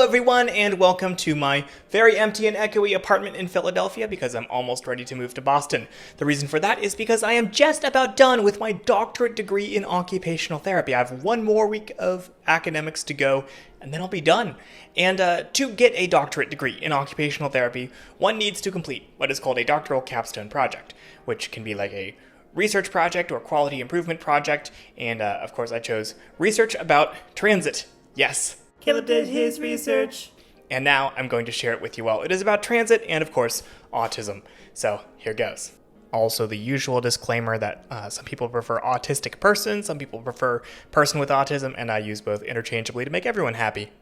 Hello everyone, and welcome to my very empty and echoey apartment in Philadelphia because I'm almost ready to move to Boston. The reason for that is because I am just about done with my doctorate degree in occupational therapy. I have one more week of academics to go, and then I'll be done. And to get a doctorate degree in occupational therapy, one needs to complete what is called a doctoral capstone project, which can be like a research project or quality improvement project, and of course I chose research about transit. Yes. Caleb did his research. And now I'm going to share it with you all. It is about transit and, of course, autism. So here goes. Also, the usual disclaimer that some people prefer autistic person, some people prefer person with autism, and I use both interchangeably to make everyone happy.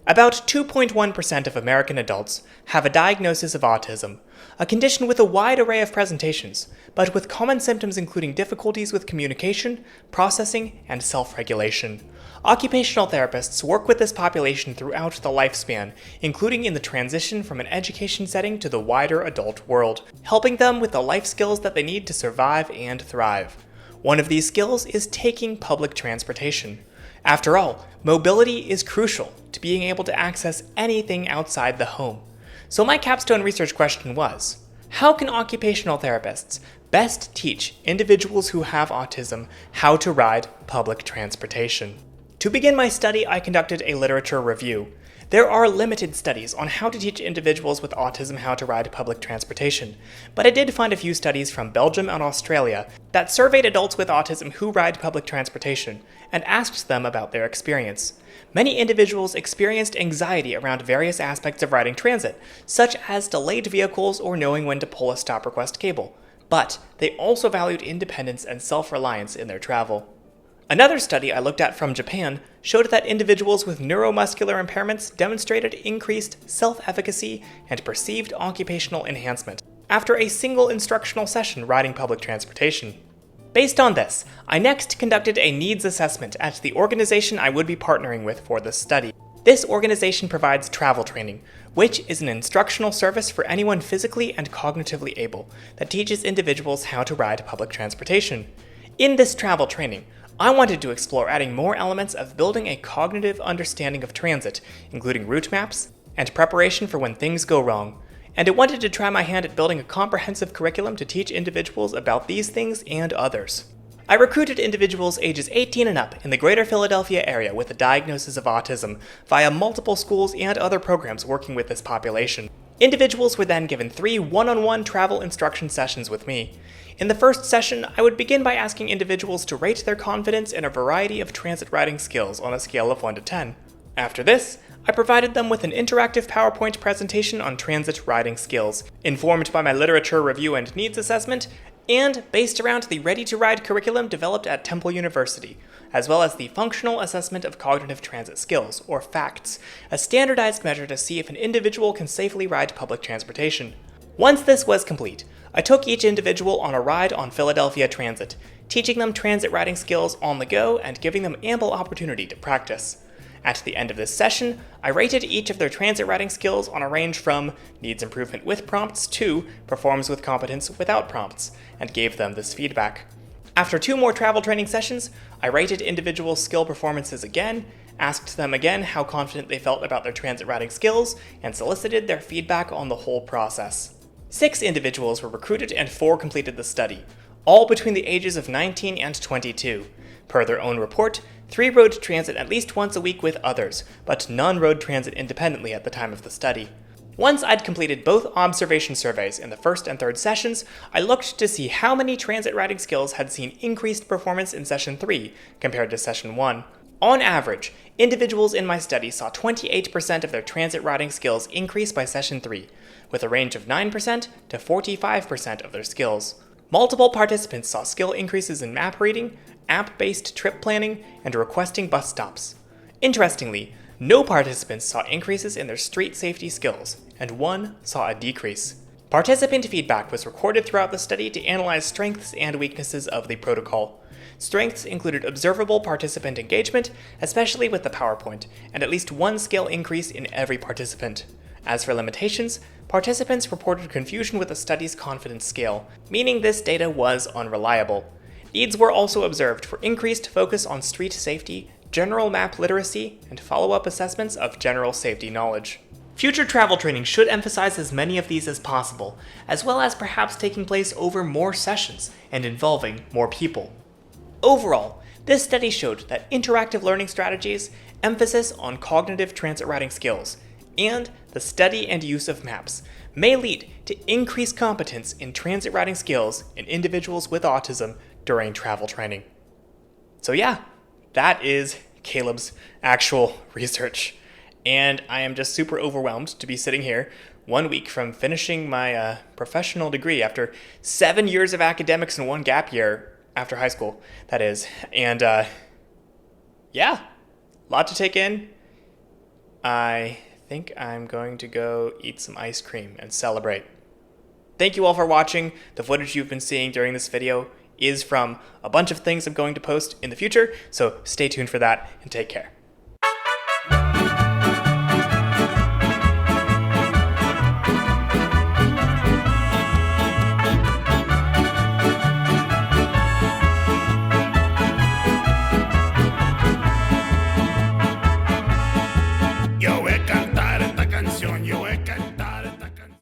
About 2.1% of American adults have a diagnosis of autism, a condition with a wide array of presentations, but with common symptoms including difficulties with communication, processing, and self-regulation. Occupational therapists work with this population throughout the lifespan, including in the transition from an education setting to the wider adult world, helping them with the life skills that they need to survive and thrive. One of these skills is taking public transportation. After all, mobility is crucial to being able to access anything outside the home. So my capstone research question was, how can occupational therapists best teach individuals who have autism how to ride public transportation? To begin my study, I conducted a literature review. There are limited studies on how to teach individuals with autism how to ride public transportation, but I did find a few studies from Belgium and Australia that surveyed adults with autism who ride public transportation and asked them about their experience. Many individuals experienced anxiety around various aspects of riding transit, such as delayed vehicles or knowing when to pull a stop request cable, but they also valued independence and self-reliance in their travel. Another study I looked at from Japan showed that individuals with neuromuscular impairments demonstrated increased self-efficacy and perceived occupational enhancement after a single instructional session riding public transportation. Based on this, I next conducted a needs assessment at the organization I would be partnering with for this study. This organization provides travel training, which is an instructional service for anyone physically and cognitively able that teaches individuals how to ride public transportation. In this travel training, I wanted to explore adding more elements of building a cognitive understanding of transit, including route maps and preparation for when things go wrong. And I wanted to try my hand at building a comprehensive curriculum to teach individuals about these things and others. I recruited individuals ages 18 and up in the greater Philadelphia area with a diagnosis of autism via multiple schools and other programs working with this population. Individuals were then given 3 one-on-one travel instruction sessions with me. In the first session, I would begin by asking individuals to rate their confidence in a variety of transit riding skills on a scale of 1 to 10. After this, I provided them with an interactive PowerPoint presentation on transit riding skills, informed by my literature review and needs assessment, and based around the Ready to Ride curriculum developed at Temple University, as well as the Functional Assessment of Cognitive Transit Skills, or FACTS, a standardized measure to see if an individual can safely ride public transportation. Once this was complete, I took each individual on a ride on Philadelphia Transit, teaching them transit riding skills on the go and giving them ample opportunity to practice. At the end of this session, I rated each of their transit riding skills on a range from needs improvement with prompts to performs with competence without prompts, and gave them this feedback. After 2 more travel training sessions, I rated individual skill performances again, asked them again how confident they felt about their transit riding skills, and solicited their feedback on the whole process. 6 individuals were recruited and 4 completed the study, all between the ages of 19 and 22. Per their own report, 3 rode transit at least once a week with others, but none rode transit independently at the time of the study. Once I'd completed both observation surveys in the first and third sessions, I looked to see how many transit riding skills had seen increased performance in session 3 compared to session 1. On average, individuals in my study saw 28% of their transit riding skills increase by session 3, with a range of 9% to 45% of their skills. Multiple participants saw skill increases in map reading, app-based trip planning, and requesting bus stops. Interestingly, no participants saw increases in their street safety skills, and 1 saw a decrease. Participant feedback was recorded throughout the study to analyze strengths and weaknesses of the protocol. Strengths included observable participant engagement, especially with the PowerPoint, and at least 1 skill increase in every participant. As for limitations, participants reported confusion with the study's confidence scale, meaning this data was unreliable. Needs were also observed for increased focus on street safety, general map literacy, and follow-up assessments of general safety knowledge. Future travel training should emphasize as many of these as possible, as well as perhaps taking place over more sessions and involving more people. Overall, this study showed that interactive learning strategies, emphasis on cognitive transit routing skills, and the study and use of maps may lead to increased competence in transit routing skills in individuals with autism during travel training. So yeah, that is Caleb's actual research. And I am just super overwhelmed to be sitting here 1 week from finishing my professional degree after 7 years of academics and 1 gap year after high school, that is. And yeah, a lot to take in. I think I'm going to go eat some ice cream and celebrate. Thank you all for watching. The footage you've been seeing during this video is from a bunch of things I'm going to post in the future, so stay tuned for that and take care.